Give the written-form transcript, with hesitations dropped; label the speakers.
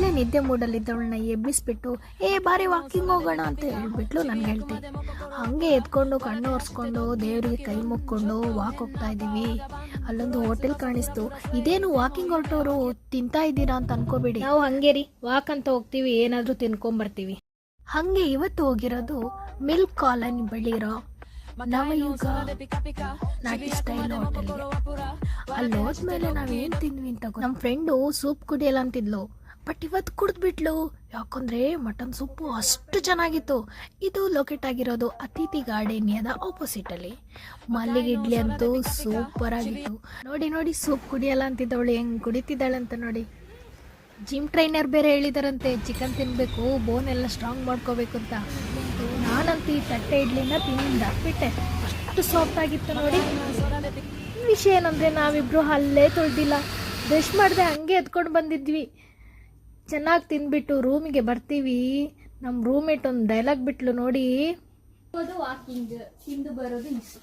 Speaker 1: ಅಲ್ಲೇ ನಿದ್ದೆ ಮೂಡಲ್ಲಿದ್ದವಳನ್ನ ಎಬ್ಬಿಸ್ಬಿಟ್ಟು ಬಾರಿ ವಾಕಿಂಗ್ ಹೋಗೋಣ ಅಂತ ಹೇಳ್ಬಿಟ್ಲು ನನ್ಗೆ ಹೇಳ್ತಿ. ಹಂಗೆ ಎತ್ಕೊಂಡು ಕಣ್ಣು ಒರೆಸ್ಕೊಂಡು ದೇವರಿಗೆ ಕೈ ಮುಕ್ಕೊಂಡು ವಾಕ್ ಹೋಗ್ತಾ ಇದ್ದೀವಿ. ಅಲ್ಲೊಂದು ಹೋಟೆಲ್ ಕಾಣಿಸ್ತು. ಇದೇನು ವಾಕಿಂಗ್ ಹೊರಟೋರು ತಿಂತಾ ಇದ್ದೀರಾ ಅಂತ ಅನ್ಕೋಬೇಡಿ, ನಾವು ಹಂಗೆ ರೀ ವಾಕ್ ಅಂತ ಹೋಗ್ತೀವಿ, ಏನಾದ್ರೂ ತಿನ್ಕೊಂಬರ್ತೀವಿ. ಹಂಗೆ ಇವತ್ತು ಹೋಗಿರೋದು ಮಿಲ್ಕ್ ಕಾಲನಿ ಬಳಿ ಇರೋ ನವಯುಗ ನಾಟಿ ಸ್ಟೈಲ್ ಹೋಟೆಲ್. ಅಲ್ಲಿ ಹೋದ್ಮೇಲೆ ನಾವೇನ್ ತಿಂದ್ವಿ ಅಂತ ನಮ್ಮ ಫ್ರೆಂಡು ಸೂಪ್ ಕುಡಿಯಲ್ಲ ಅಂತಿದ್ಲು, ಬಟ್ ಇವತ್ತು ಕುಡಿದ್ಬಿಟ್ಲು. ಯಾಕಂದ್ರೆ ಮಟನ್ ಸೂಪು ಅಷ್ಟು ಚೆನ್ನಾಗಿತ್ತು. ಇದು ಲೊಕೇಟ್ ಆಗಿರೋದು ಅತಿಥಿ ಗಾರ್ಡೇನಿಯಾದ ಆಪೋಸಿಟ್ ಅಲ್ಲಿ. ಮಲ್ಲಿಗೆ ಇಡ್ಲಿ ಅಂತೂ ಸೂಪರ್ ಆಗಿತ್ತು. ನೋಡಿ ನೋಡಿ ಸೂಪ್ ಕುಡಿಯಲ್ಲ ಅಂತಿದ್ದವಳು ಹೆಂಗ್ ಕುಡಿತಿದ್ದಾಳೆ ಅಂತ ನೋಡಿ. ಜಿಮ್ ಟ್ರೈನರ್ ಬೇರೆ ಹೇಳಿದಾರಂತೆ ಚಿಕನ್ ತಿನ್ಬೇಕು, ಬೋನ್ ಎಲ್ಲ ಸ್ಟ್ರಾಂಗ್ ಮಾಡ್ಕೋಬೇಕು ಅಂತ. ನಾನಂತೂ ಈ ತಟ್ಟೆ ಇಡ್ಲಿನ ತಿಂದಾಕ್ಬಿಟ್ಟೆ, ಅಷ್ಟು ಸಾಫ್ಟ್ ಆಗಿತ್ತು ನೋಡಿ. ವಿಷಯ ಏನಂದ್ರೆ ನಾವಿಬ್ರು ಅಲ್ಲೇ ತೊಳ್ದಿಲ್ಲ, ಬ್ರಷ್ ಮಾಡದೆ ಹಂಗೆ ಎತ್ಕೊಂಡು ಬಂದಿದ್ವಿ. ಚೆನ್ನಾಗಿ ತಿಂದ್ಬಿಟ್ಟು ರೂಮಿಗೆ ಬರ್ತೀವಿ, ನಮ್ಮ ರೂಮೇಟ್ ಒಂದು ಡೈಲಾಗ್ ಬಿಟ್ಲು ನೋಡಿ, ವಾಕಿಂಗ್ ತಿಂದು ಬರೋದು ಇಷ್ಟ.